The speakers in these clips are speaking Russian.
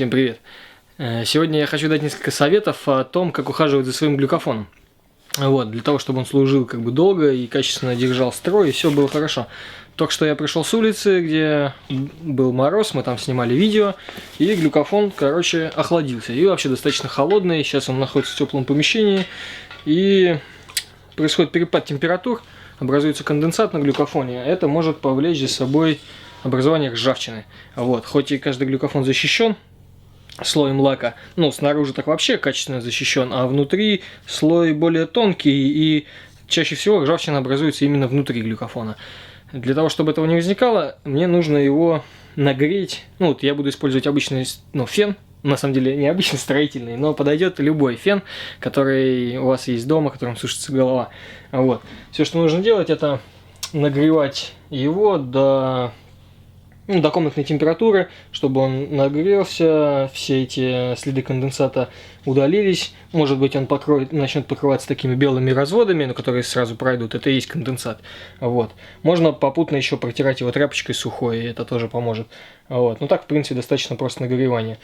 Всем привет! Сегодня я хочу дать несколько советов о том, как ухаживать за своим глюкофоном. Вот, для того, чтобы он служил как бы долго и качественно держал строй, и все было хорошо. Только что я пришел с улицы, где был мороз, мы там снимали видео, и глюкофон, короче, охладился. И вообще достаточно холодный, сейчас он находится в теплом помещении, и происходит перепад температур, образуется конденсат на глюкофоне, это может повлечь за собой образование ржавчины. Вот, хоть и каждый глюкофон защищен слоем лака, ну, снаружи так вообще качественно защищен, а внутри слой более тонкий, и чаще всего ржавчина образуется именно внутри глюкофона. Для того, чтобы этого не возникало, мне нужно его нагреть. Ну, вот я буду использовать обычный, фен, на самом деле не обычный строительный, но подойдет любой фен, который у вас есть дома, которым сушится голова. Вот. Все, что нужно делать, это нагревать его до комнатной температуры, чтобы он нагрелся, все эти следы конденсата удалились. Может быть, он начнет покрываться такими белыми разводами, но которые сразу пройдут. Это и есть конденсат. Вот. Можно попутно еще протирать его тряпочкой сухой, и это тоже поможет. Вот. Ну так, в принципе, достаточно просто нагревания.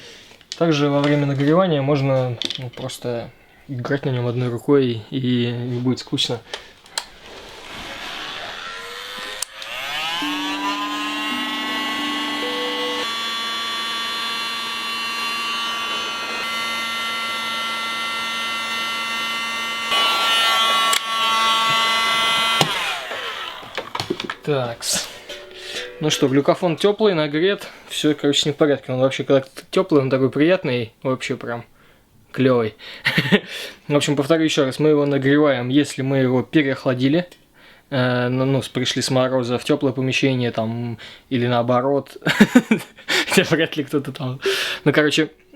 Также во время нагревания можно просто играть на нем одной рукой, и не будет скучно. Такс. Ну что, глюкофон теплый, нагрет, все, короче, с ним в порядке. Он вообще, когда теплый, он такой приятный, вообще прям клевый. В общем, повторю еще раз, мы его нагреваем, если мы его переохладили, пришли с мороза в теплое помещение, там, или наоборот, вряд ли кто-то там,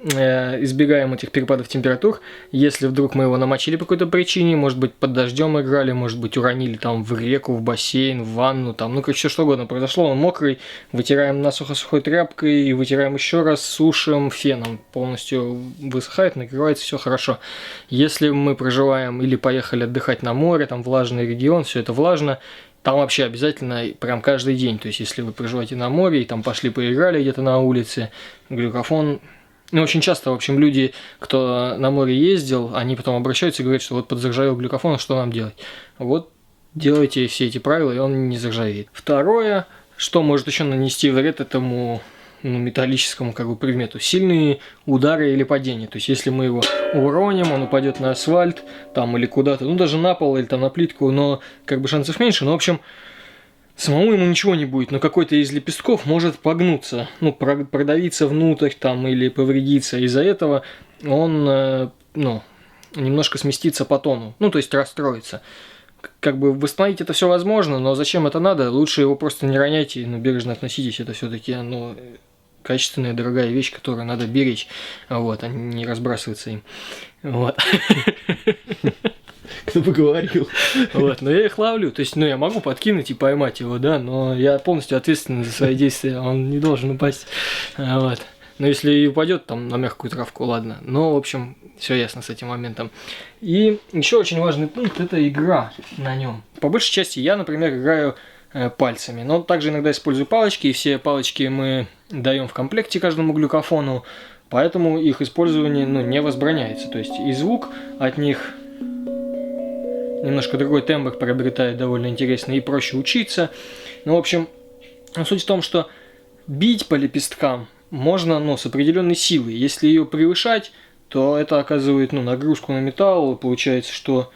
избегаем этих перепадов температур. Если вдруг мы его намочили по какой-то причине, может быть, под дождем играли, может быть, уронили там в реку, в бассейн, в ванну, там, все что угодно произошло, он мокрый, вытираем насухо сухой тряпкой, и вытираем еще раз, сушим феном, полностью высыхает, нагревается, все хорошо. Если мы проживаем или поехали отдыхать на море, там влажный регион, все это влажно, там вообще обязательно прям каждый день, то есть если вы проживаете на море и там пошли поиграли где-то на улице, глюкофон. Очень часто, в общем, люди, кто на море ездил, они потом обращаются и говорят, что вот подзаржавел глюкофон, что нам делать? Вот делайте все эти правила, и он не заржавеет. Второе, что может еще нанести вред этому металлическому предмету? Сильные удары или падения. То есть, если мы его уроним, он упадет на асфальт там, или куда-то, даже на пол или там на плитку, но шансов меньше. Но, в общем, самому ему ничего не будет, но какой-то из лепестков может погнуться, продавиться внутрь там или повредиться. Из-за этого он, немножко сместится по тону, то есть расстроится. Восстановить это все возможно, но зачем это надо? Лучше его просто не роняйте, бережно относитесь, это все-таки, качественная, дорогая вещь, которую надо беречь, вот, а не разбрасываться им. Вот. Кто бы говорил. Вот, но я их ловлю. То есть, я могу подкинуть и поймать его, да, но я полностью ответственен за свои действия, он не должен упасть. Вот. Но если и упадет там на мягкую травку, ладно. Но, в общем, все ясно с этим моментом. И еще очень важный пункт – это игра на нем. По большей части я, например, играю пальцами, но также иногда использую палочки, и все палочки мы даем в комплекте каждому глюкофону, поэтому их использование не возбраняется. То есть и звук от них немножко другой тембр приобретает, довольно интересно, и проще учиться. В общем, суть в том, что бить по лепесткам можно, с определенной силой. Если ее превышать, то это оказывает, нагрузку на металл. Получается, что,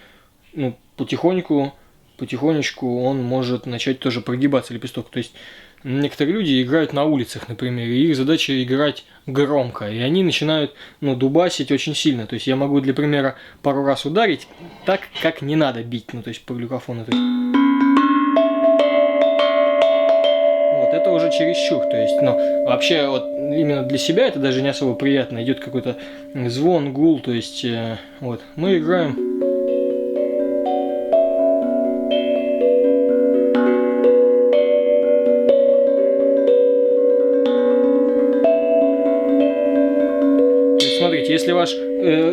потихонечку он может начать тоже прогибаться, лепесток. То есть, некоторые люди играют на улицах, например, и их задача играть громко, и они начинают, дубасить очень сильно. То есть, я могу, для примера, пару раз ударить так, как не надо бить, то есть, по глюкофону. Вот, это уже чересчур, то есть, вообще, вот, именно для себя это даже не особо приятно. Идет какой-то звон, гул, то есть, вот, мы играем. Смотрите, если ваш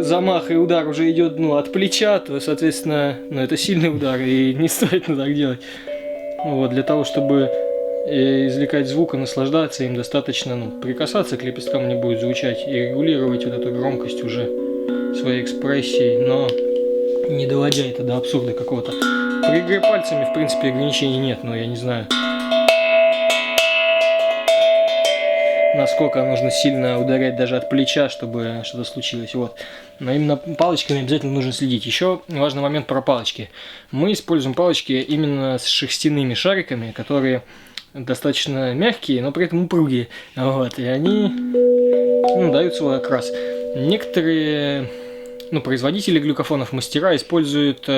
замах и удар уже идет от плеча, то, соответственно, это сильный удар, и не стоит так делать. Вот, для того, чтобы извлекать звук и наслаждаться им, достаточно, ну, прикасаться к лепесткам, не будет звучать, и регулировать вот эту громкость уже своей экспрессией, но не доводя это до абсурда какого-то. При игре пальцами, в принципе, ограничений нет, но я не знаю, насколько нужно сильно ударять даже от плеча, чтобы что-то случилось. Вот. Но именно палочками обязательно нужно следить. Еще важный момент про палочки. Мы используем палочки именно с шерстяными шариками, которые достаточно мягкие, но при этом упругие. Вот. И они дают свой окрас. Некоторые производители глюкофонов, мастера, используют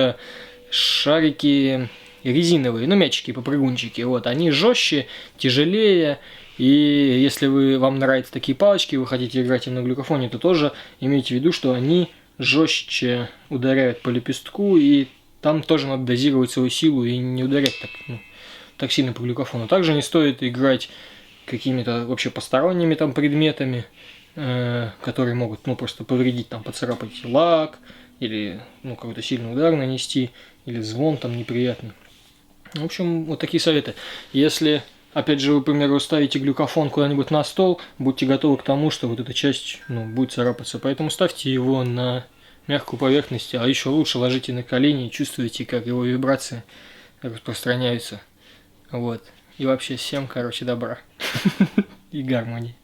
шарики резиновые, мячики, попрыгунчики. Вот. Они жестче, тяжелее. И если вам нравятся такие палочки, вы хотите играть им на глюкофоне, то тоже имейте в виду, что они жестче ударяют по лепестку, и там тоже надо дозировать свою силу и не ударять так сильно по глюкофону. Также не стоит играть какими-то вообще посторонними там предметами, которые могут просто повредить, поцарапать лак, или какой-то сильный удар нанести, или звон там неприятный. В общем, вот такие советы. Если, опять же, вы, к примеру, ставите глюкофон куда-нибудь на стол, будьте готовы к тому, что вот эта часть будет царапаться. Поэтому ставьте его на мягкую поверхность, а еще лучше ложите на колени и чувствуйте, как его вибрации распространяются. Вот. И вообще всем, добра и гармонии.